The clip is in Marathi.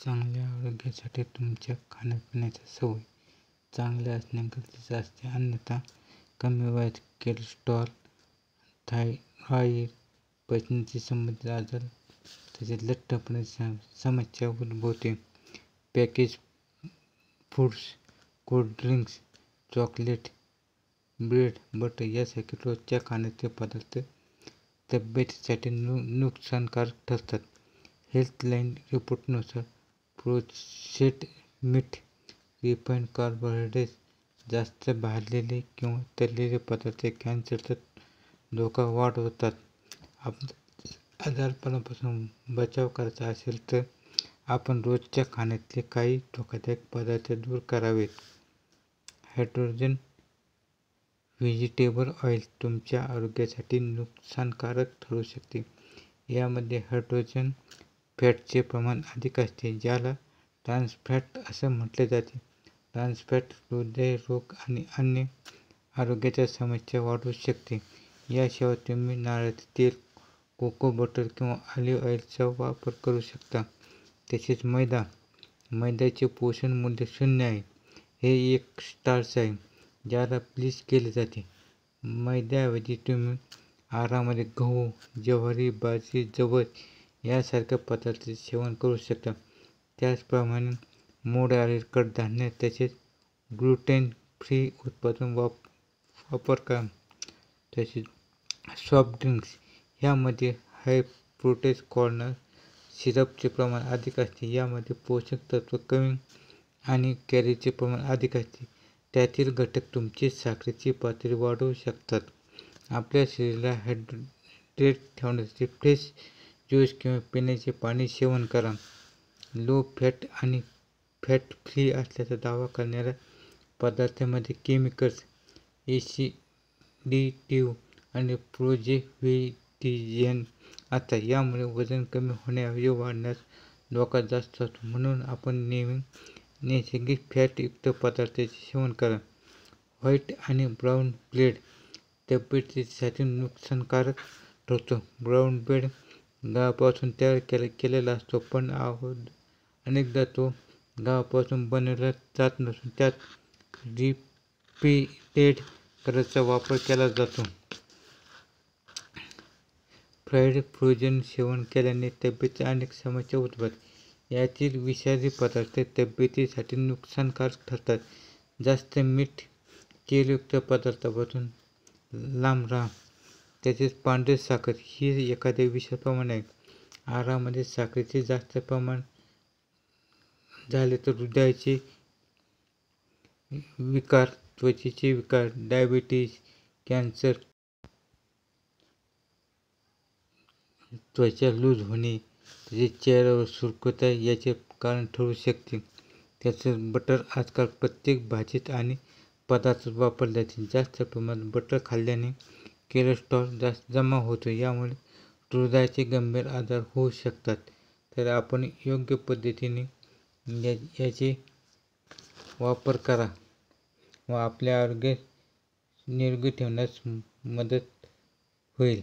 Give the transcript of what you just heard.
चांगल्या आरोग्यासाठी तुमच्या खाण्यापिण्याच्या सवयी चांगल्या असणे गरजेचे असते, अन्यथा कमी वयात कोलेस्टेरॉल, थायरॉईड, पचनाशी संबंधित आजार तसेच लठ्ठपणाची समस्या उद्भवते. Package foods, cold drinks, chocolate, bread, butter यासारखे रोजच्या खाण्याचे पदार्थ तब्येतीसाठी नुकसानकारक ठरतात. हेल्थलाईन रिपोर्टनुसार प्रोसेस्ड मीठ, रिफाइंड कार्बोहायड्रेट्स, जास्त भाजलेले किंवा तळलेले पदार्थ कॅन्सरचा धोका वाढवतात. आजारपणापासून बचाव करायचा असेल तर आपण रोजच्या खाण्यातले काही धोकादायक पदार्थ दूर करावेत. हायड्रोजन व्हेजिटेबल ऑइल तुमच्या आरोग्यासाठी नुकसानकारक ठरू शकते. यामध्ये हायड्रोजन फॅटचे प्रमाण अधिक असते, ज्याला ट्रान्स फॅट असे म्हटले जाते. ट्रान्स फॅट हृदयरोग आणि अन्य आरोग्याच्या समस्या वाढवू शकते. याशिवाय तुम्ही नारळाचे तेल, कोको बटर किंवा ऑलिव्ह ऑइलचा वापर करू शकता. तसेच मैद्याचे पोषण मूल्य 0 आहे. हे एक स्टार्च आहे ज्याला ब्लीच केले जाते. मैद्याऐवजी तुम्ही आहारामध्ये गहू, ज्वारी, बाजरी, जवस यासारख्या पदार्थांचे सेवन करू शकता. त्याचप्रमाणे मोड आलेले कडधान्य तसेच ग्लुटेन फ्री उत्पादन वापर करा. तसेच सॉफ्ट ड्रिंक्स यामध्ये हाय फ्रुक्टोज कॉर्न सिरपचे प्रमाण अधिक असते. यामध्ये पोषक तत्व कमी आणि कॅलरीजचे प्रमाण अधिक असते. त्यातील घटक तुमची साखरेची पातळी वाढवू शकतात. आपल्या शरीराला हायड्रेट ठेवण्यासाठी फ्रेश ज्यूस किंवा पिण्याचे पाणी सेवन करा. लो फॅट आणि फॅट फ्री असल्याचा दावा करणाऱ्या पदार्थांमध्ये केमिकल्स, ॲडिटिव्ह आणि प्रिझर्व्हेटिव्ह असतात. यामुळे वजन कमी होण्याऐवजी वाढण्याचा धोका जास्त असतो. म्हणून आपण नेहमी नैसर्गिक फॅट युक्त पदार्थांचे सेवन करा. व्हाईट आणि ब्राऊन ब्रेड तब्येतीसाठी नुकसानकारक ठरतो. ब्राऊन ब्रेड गव्हापासून तयार केलेला असतो, पण अनेकदा तो गव्हापासून बनवला जात नसून त्यात रिफाइंड कलरचा वापर केला जातो. फ्राईड फ्रोझन सेवन केल्याने तब्येतीच्या अनेक समस्या उद्भवतात. यातील विषारी पदार्थ तब्येतीसाठी नुकसानकारक ठरतात. जास्त मीठ, तेलयुक्त पदार्थांपासून लांब राहा. तसेच पांढरी साखर ही एखाद्या विषाप्रमाणे आहे. आहारामध्ये साखरेचे जास्त प्रमाण झाले तर हृदयाचे विकार, त्वचेचे विकार, डायबिटीज, कॅन्सर, त्वचा लूज होणे तसेच चेहऱ्यावर सुरकुत्या याचे कारण ठरू शकते. तसेच बटर आजकाल प्रत्येक भाजीत आणि पदार्थात वापरले जाते. जास्त प्रमाणात बटर खाल्ल्याने कोलेस्टेरॉल जास्त जमा होतो. यामुळे हृदयाचे गंभीर आजार होऊ शकतात. तर आपण योग्य पद्धतीने याचे वापर करा व आपले आरोग्य निरोगी ठेवण्यास मदत होईल.